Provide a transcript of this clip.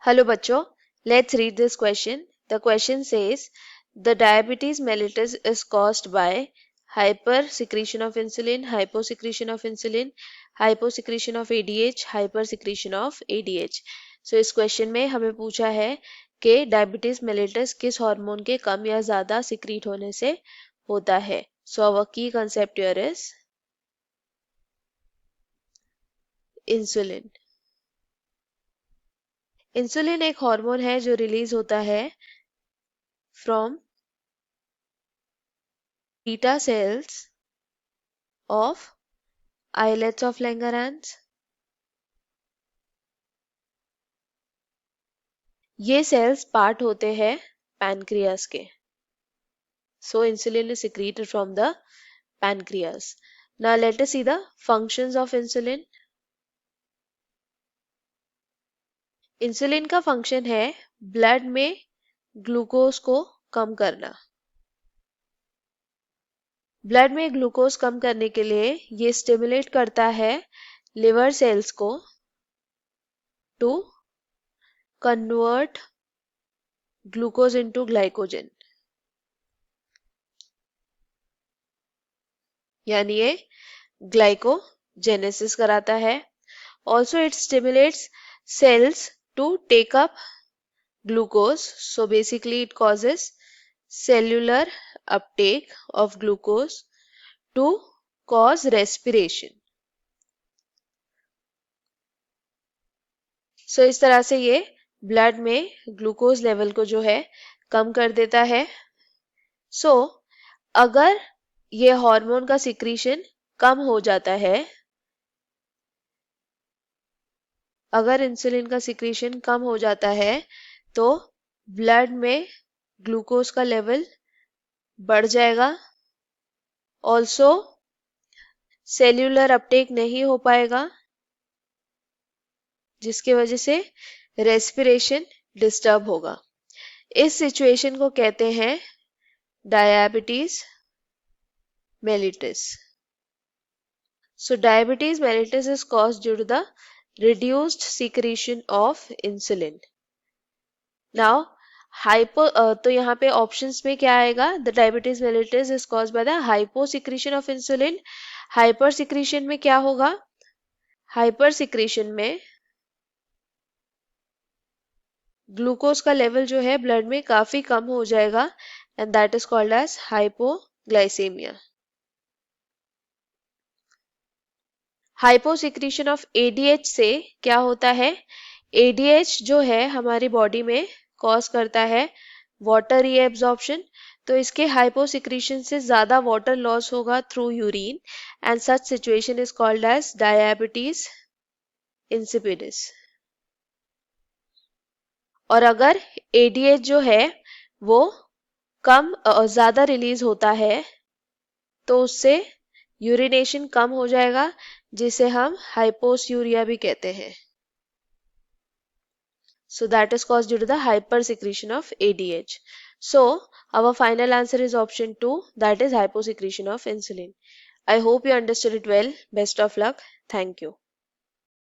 Hello bachcho, let's read this question. The question says the diabetes mellitus is caused by hypersecretion of insulin, hyposecretion of insulin, hyposecretion of ADH, hypersecretion of ADH. So इस question में हमें पूछा है कि diabetes mellitus किस hormone के कम या ज्यादा सिक्रीट होने से होता है. So our key concept here is insulin. Insulin एक हार्मोन है जो रिलीज होता है from beta cells of islets of Langerhans. ये सेल्स पार्ट होते हैं पैनक्रियास के. So insulin is secreted from the pancreas. Now let us see the functions of insulin. Insulin का फंक्शन है ब्लड में ग्लूकोज को कम करना. ब्लड में ग्लूकोज कम करने के लिए ये स्टिमुलेट करता है लिवर सेल्स को to convert glucose into glycogen. यानी ये ग्लाइकोजेनेसिस कराता है. Also it stimulates cells to take up glucose. So basically it causes cellular uptake of glucose to cause respiration. So इस तरह से ये ब्लड में ग्लूकोज लेवल को जो है कम कर देता है. So अगर ये हार्मोन का सिक्रीशन कम हो जाता है, अगर इंसुलिन का सिक्रीशन कम हो जाता है तो ब्लड में ग्लूकोज का लेवल बढ़ जाएगा. ऑल्सो सेल्यूलर अपटेक नहीं हो पाएगा जिसकी वजह से रेस्पिरेशन डिस्टर्ब होगा. इस सिचुएशन को कहते हैं diabetes mellitus. So diabetes mellitus is caused due to the reduced secretion of insulin. Now तो यहाँ पे ऑप्शंस में क्या आएगा? The diabetes mellitus is caused by the hyposecretion of insulin. हाइपरसिक्रीशन में क्या होगा? हाइपरसिक्रीशन में ग्लूकोज का लेवल जो है ब्लड में काफी कम हो जाएगा and that is called as hypoglycemia. Hyposecretion of ADH से क्या होता है? एडीएच जो है हमारी बॉडी में कॉज करता है वाटर रीएब्जॉर्प्शन. तो इसके हाइपोसिक्रीशन से ज्यादा वाटर लॉस होगा through urine and such situation is called as diabetes insipidus. और अगर एडीएच जो है वो कम ज्यादा रिलीज होता है तो उससे यूरिनेशन कम हो जाएगा जिसे हम हाइपोस्यूरिया भी कहते हैं. So that is caused due to the hypersecretion of ADH. So our final answer is option 2, that is hyposecretion of insulin. I hope you understood it well. Best of luck. Thank you.